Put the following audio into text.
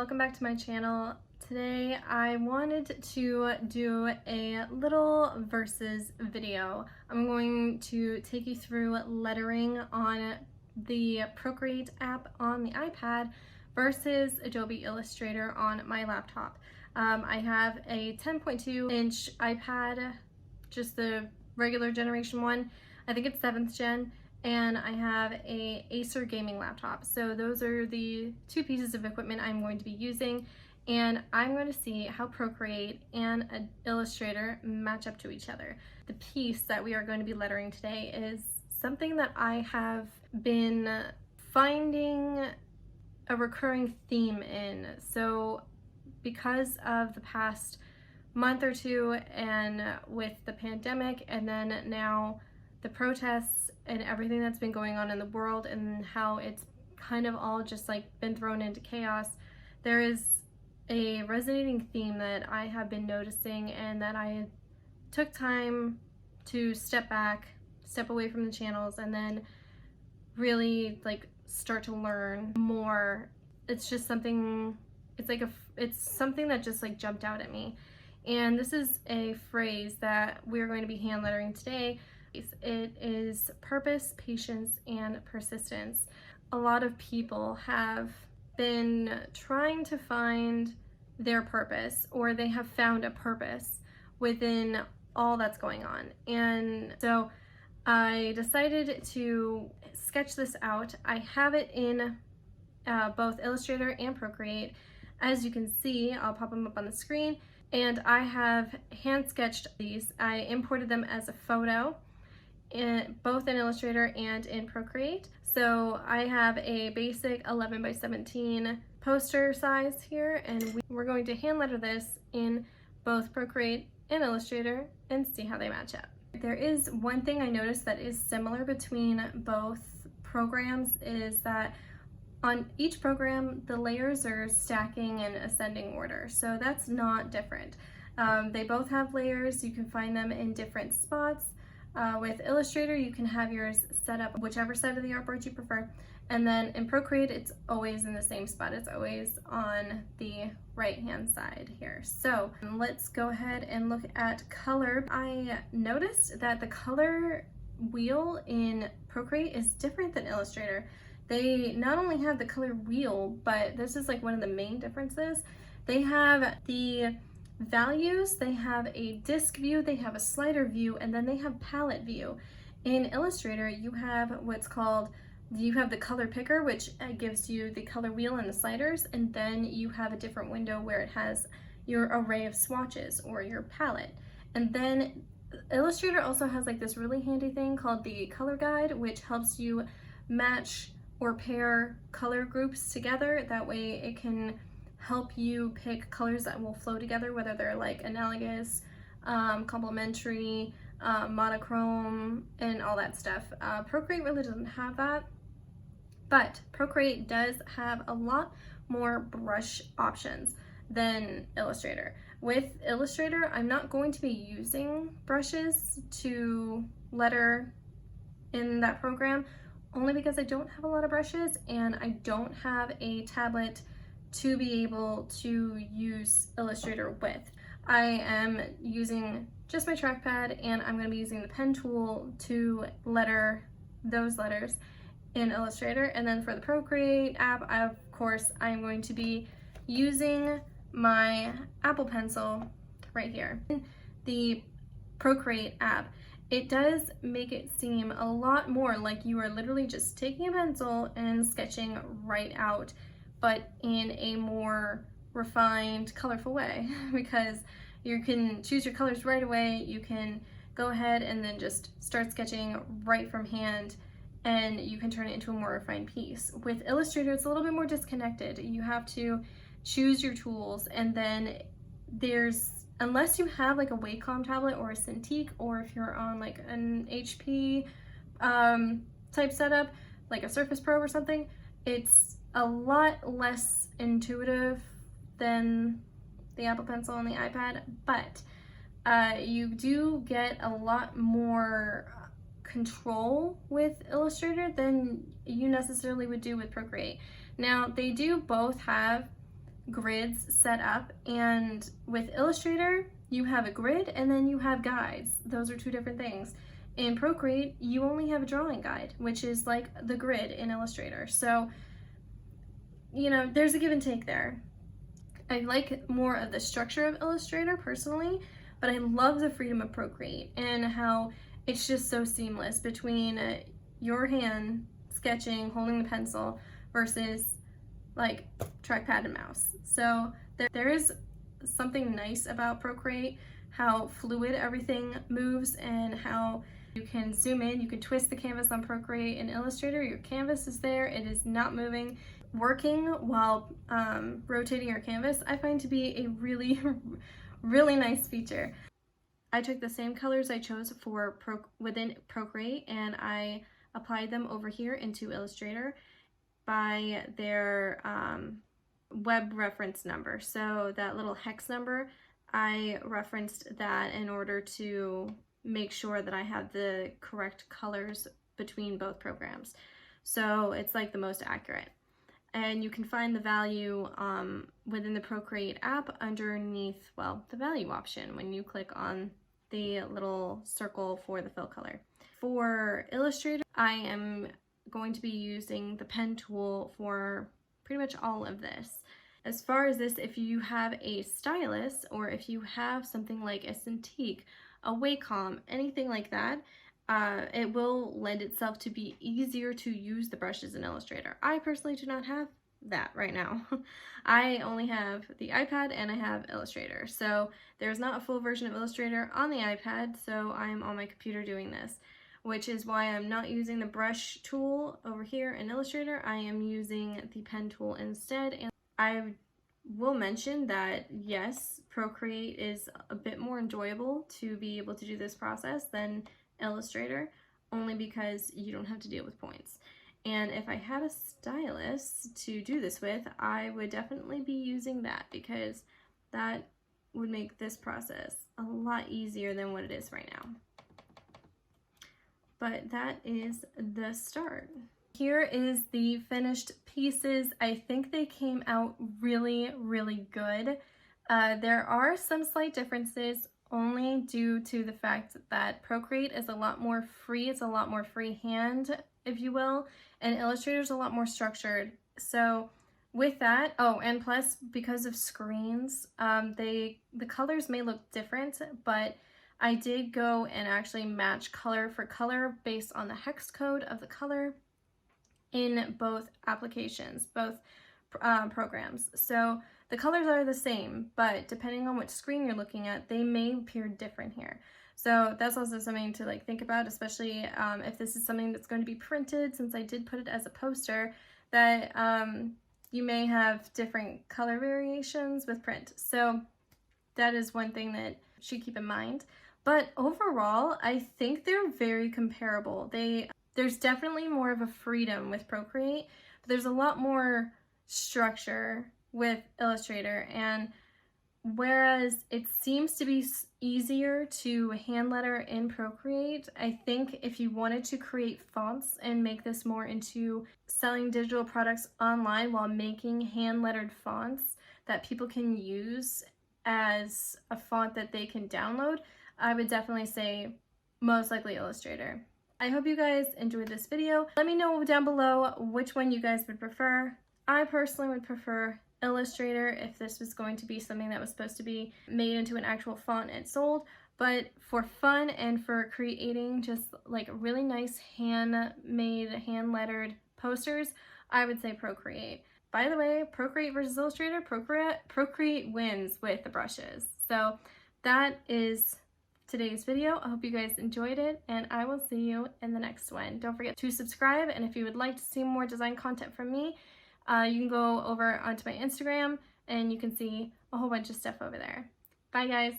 welcome back to my channel. Today I wanted to do a little versus video. I'm going to take you through lettering on the Procreate app on the iPad versus Adobe Illustrator on my laptop. I have a 10.2-inch iPad, just the regular generation one. I think it's 7th gen. And I have a Acer gaming laptop. So those are the two pieces of equipment I'm going to be using, and I'm going to see how Procreate and Illustrator match up to each other. The piece that we are going to be lettering today is something that I have been finding a recurring theme in. So because of the past month or two, and with the pandemic, and then now the protests and everything that's been going on in the world and how it's kind of all just like been thrown into chaos, there is a resonating theme that I have been noticing, and that I took time to step back, step away from the channels, and then really like start to learn more. It's just something, it's something that just like jumped out at me. And this is a phrase that we're going to be hand lettering today. It is purpose, patience, and persistence. A lot of people have been trying to find their purpose, or they have found a purpose within all that's going on. And so I decided to sketch this out. I have it in both Illustrator and Procreate. As you can see, I'll pop them up on the screen. And I have hand sketched these. I imported them as a photo, both in Illustrator and in Procreate. So I have a basic 11 by 17 poster size here, and we're going to hand letter this in both Procreate and Illustrator and see how they match up. There is one thing I noticed that is similar between both programs, is that on each program the layers are stacking in ascending order, so that's not different. They both have layers. You can find them in different spots. With Illustrator, you can have yours set up whichever side of the artboard you prefer, and then in Procreate it's always in the same spot. It's always on the right hand side here. So let's go ahead and look at color. I noticed that the color wheel in Procreate is different than Illustrator. They not only have the color wheel, but this is like one of the main differences. They have the values, they have a disk view, they have a slider view, and then they have palette view. In Illustrator, you have what's called, you have the color picker, which gives you the color wheel and the sliders, and then you have a different window where it has your array of swatches or your palette. And then Illustrator also has like this really handy thing called the color guide, which helps you match or pair color groups together. That way it can help you pick colors that will flow together, whether they're like analogous, complementary, monochrome, and all that stuff. Procreate really doesn't have that, but Procreate does have a lot more brush options than Illustrator. With Illustrator, I'm not going to be using brushes to letter in that program, only because I don't have a lot of brushes and I don't have a tablet to be able to use Illustrator with. I am using just my trackpad, and I'm going to be using the pen tool to letter those letters in Illustrator. And then for the Procreate app, of course, I'm going to be using my Apple Pencil right here. In the Procreate app, it does make it seem a lot more like you are literally just taking a pencil and sketching right out, but in a more refined, colorful way, because you can choose your colors right away. You can go ahead and then just start sketching right from hand, and you can turn it into a more refined piece. With Illustrator, it's a little bit more disconnected. You have to choose your tools, and then there's, unless you have like a Wacom tablet or a Cintiq, or if you're on like an HP type setup, like a Surface Pro or something, it's a lot less intuitive than the Apple Pencil and the iPad, but you do get a lot more control with Illustrator than you necessarily would do with Procreate. Now, they do both have grids set up, and with Illustrator, you have a grid and then you have guides. Those are two different things. In Procreate, you only have a drawing guide, which is like the grid in Illustrator. So, you know, there's a give and take there. I like more of the structure of Illustrator personally, but I love the freedom of Procreate and how it's just so seamless between your hand sketching, holding the pencil, versus like trackpad and mouse. So there is something nice about Procreate, how fluid everything moves and how you can zoom in, you can twist the canvas on Procreate. In Illustrator, your canvas is there, it is not moving. Working while rotating your canvas, I find to be a really, really nice feature. I took the same colors I chose for within Procreate and I applied them over here into Illustrator by their web reference number. So that little hex number, I referenced that in order to make sure that I had the correct colors between both programs. So it's like the most accurate. And you can find the value within the Procreate app underneath, well, the value option when you click on the little circle for the fill color. For Illustrator, I am going to be using the pen tool for pretty much all of this. As far as this, if you have a stylus or if you have something like a Cintiq, a Wacom, anything like that, it will lend itself to be easier to use the brushes in Illustrator. I personally do not have that right now. I only have the iPad and I have Illustrator. So there's not a full version of Illustrator on the iPad, so I'm on my computer doing this, which is why I'm not using the brush tool over here in Illustrator. I am using the pen tool instead. And I will mention that yes, Procreate is a bit more enjoyable to be able to do this process than Illustrator, only because you don't have to deal with points. And if I had a stylus to do this with, I would definitely be using that because that would make this process a lot easier than what it is right now. But that is the start. Here is the finished pieces. I think they came out really, really good. There are some slight differences only due to the fact that Procreate is a lot more free. It's a lot more freehand, if you will, and Illustrator is a lot more structured. So with that, oh, and plus because of screens, the colors may look different, but I did go and actually match color for color based on the hex code of the color in both applications, both programs. So the colors are the same, but depending on which screen you're looking at, they may appear different here. So that's also something to like think about, especially if this is something that's going to be printed, since I did put it as a poster, that you may have different color variations with print. So that is one thing that you should keep in mind. But overall, I think they're very comparable. There's definitely more of a freedom with Procreate, but there's a lot more structure with Illustrator, and whereas it seems to be easier to hand letter in Procreate, I think if you wanted to create fonts and make this more into selling digital products online while making hand lettered fonts that people can use as a font that they can download, I would definitely say most likely Illustrator. I hope you guys enjoyed this video. Let me know down below which one you guys would prefer. I personally would prefer Illustrator if this was going to be something that was supposed to be made into an actual font and sold, but for fun and for creating just like really nice handmade, hand lettered posters, I would say Procreate. By the way, Procreate versus Illustrator, Procreate wins with the brushes. So that is today's video. I hope you guys enjoyed it, and I will see you in the next one. Don't forget to subscribe, and if you would like to see more design content from me, you can go over onto my Instagram and you can see a whole bunch of stuff over there. Bye guys!